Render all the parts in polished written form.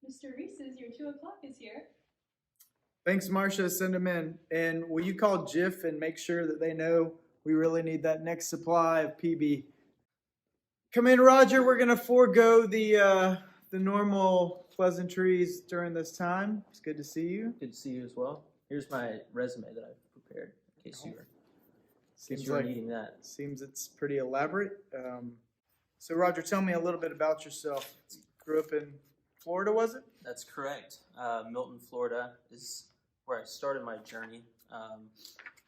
Mr. Reese's, your 2 o'clock is here. Thanks, Marcia. Send them in. And will you call Jif and make sure that they know we really need that next supply of PB? Come in, Roger. We're gonna forego the normal pleasantries during this time. It's good to see you. Good to see you as well. Here's my resume that I've prepared in case you were Seems needing that. Seems it's pretty elaborate. So, Roger, tell me a little bit about yourself. You grew up in Florida, was it? That's correct. Milton, Florida is where I started my journey.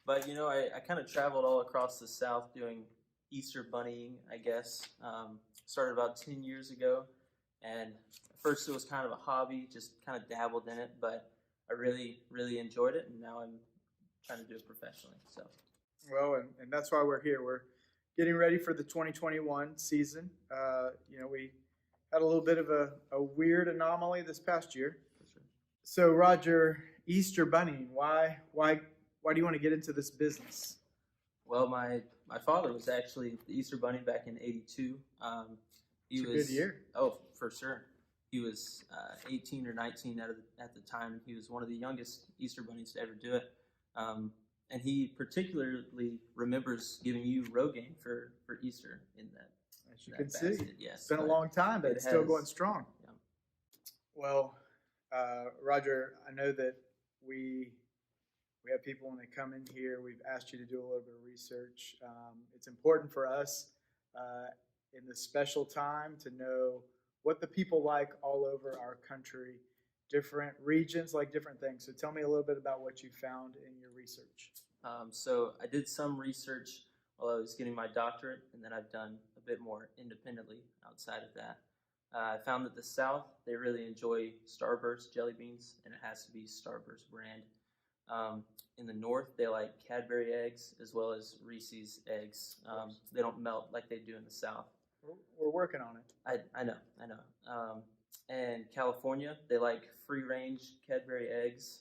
But you know, I kind of traveled all across the South doing Easter bunnying, I guess. Started about 10 years ago, and at first it was kind of a hobby, just kind of dabbled in it, but I really, really enjoyed it, and now I'm trying to do it professionally. So, Well, and that's why we're here. We're getting ready for the 2021 season. We had a little bit of a weird anomaly this past year. for sure. So, Roger, Easter bunnying. Why do you want to get into this business? Well, my father was actually the Easter Bunny back in '82. He It's a was good year. Oh, for sure. He was 18 or 19 at the time. He was one of the youngest Easter bunnies to ever do it. And he particularly remembers giving you Rogaine for Easter in that. As you that can see, basket. Yes, it's been a but long time, but it it's still has. going strong. Yeah. Well, Roger, I know that we have people when they come in here. We've asked you to do a little bit of research. It's important for us in this special time to know what the people like all over our country. Different regions like different things. So tell me a little bit about what you found in your research. So I did some research while I was getting my doctorate, and then I've done a bit more independently outside of that. I found that the South, they really enjoy Starburst jelly beans, and it has to be Starburst brand. In the North, they like Cadbury eggs as well as Reese's eggs. They don't melt like they do in the South. We're working on it. I know. And California, they like free-range Cadbury eggs,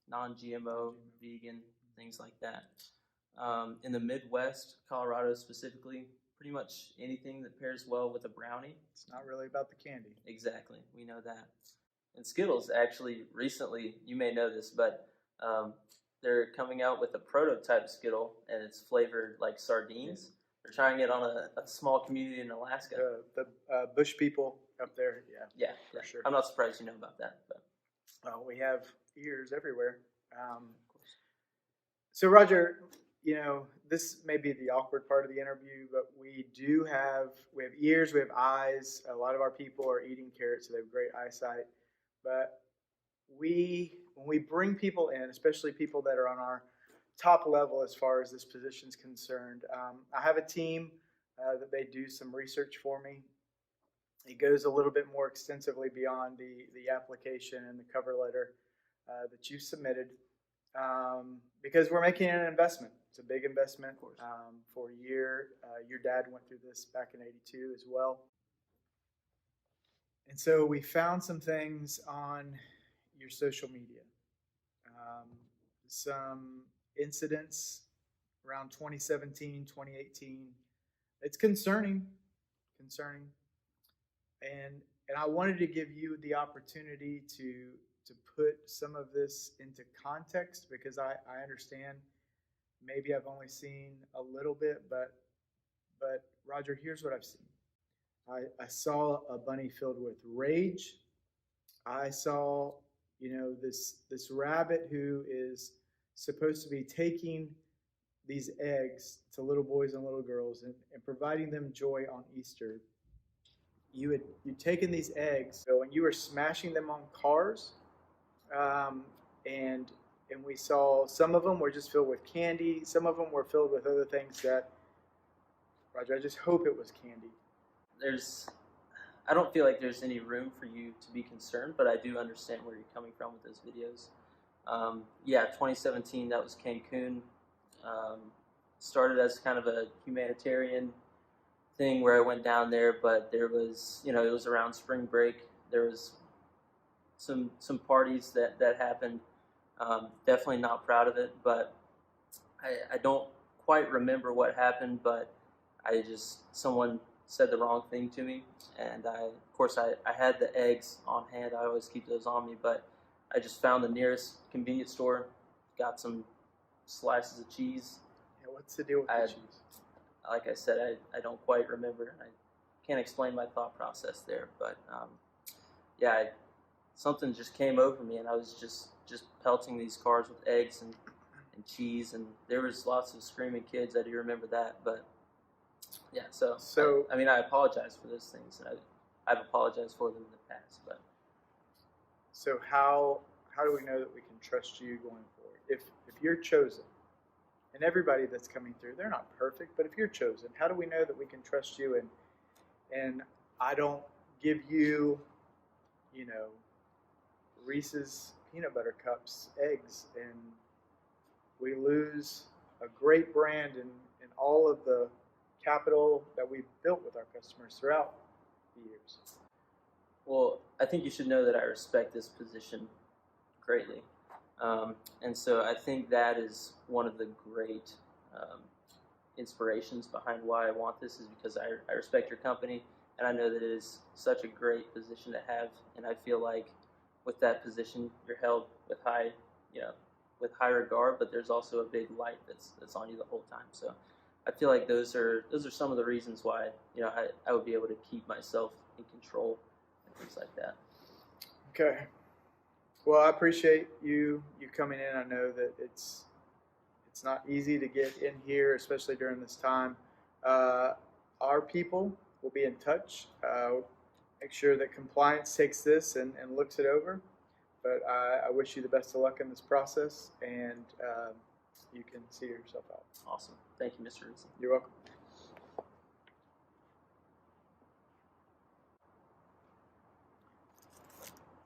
non-GMO, vegan, things like that. In the Midwest, Colorado specifically, pretty much anything that pairs well with a brownie. It's not really about the candy. Exactly, we know that. And Skittles, actually, recently, you may know this, but they're coming out with a prototype Skittle, and it's flavored like sardines. They're trying it on a small community in Alaska. The Bush people up there, Yeah, for sure. I'm not surprised you know about that. But. We have ears everywhere. So, Roger, this may be the awkward part of the interview, but we have ears, we have eyes. A lot of our people are eating carrots, so they have great eyesight. But when we bring people in, especially people that are on our top level as far as this position is concerned, I have a team that they do some research for me. It goes a little bit more extensively beyond the application and the cover letter that you submitted because we're making an investment. It's a big investment for a year. Your dad went through this back in '82 as well. And so we found some things on your social media, some incidents around 2017, 2018. It's concerning. And I wanted to give you the opportunity to put some of this into context because I understand maybe I've only seen a little bit, but Roger, here's what I've seen. I saw a bunny filled with rage. I saw, this rabbit who is supposed to be taking these eggs to little boys and little girls and providing them joy on Easter. You'd taken these eggs and you were smashing them on cars, and we saw some of them were just filled with candy. Some of them were filled with other things that, Roger, I just hope it was candy. I don't feel like there's any room for you to be concerned, but I do understand where you're coming from with those videos. 2017, that was Cancun. Started as kind of a humanitarian thing where I went down there, but there was, it was around spring break. There was some parties that happened. Definitely not proud of it, but I don't quite remember what happened, but someone said the wrong thing to me, and of course I had the eggs on hand. I always keep those on me, but I just found the nearest convenience store, got some slices of cheese. Yeah, what's the deal with the cheese? Like I said, I don't quite remember. I can't explain my thought process there, but yeah, something just came over me, and I was just pelting these cars with eggs and cheese, and there was lots of screaming kids. I do remember that, but yeah. So I mean, I apologize for those things, and I've apologized for them in the past, but. So how do we know that we can trust you going forward? If you're chosen, and everybody that's coming through, they're not perfect, but if you're chosen, how do we know that we can trust you? And I don't give you, Reese's peanut butter cups, eggs, and we lose a great brand in all of the capital that we've built with our customers throughout the years. Well, I think you should know that I respect this position greatly. And so I think that is one of the great inspirations behind why I want this, is because I respect your company, and I know that it is such a great position to have, and I feel like with that position you're held with high regard, but there's also a big light that's on you the whole time. So I feel like those are some of the reasons why I would be able to keep myself in control and things like that. Okay. Well, I appreciate you coming in. I know that it's not easy to get in here, especially during this time. Our people will be in touch. Make sure that compliance takes this and looks it over. But I wish you the best of luck in this process, and you can see yourself out. Awesome. Thank you, Mr. Reese. You're welcome.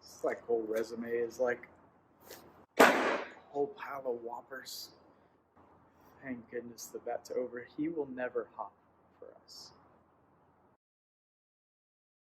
It's like whole resume is like a whole pile of whoppers. Thank goodness that's over. He will never hop for us.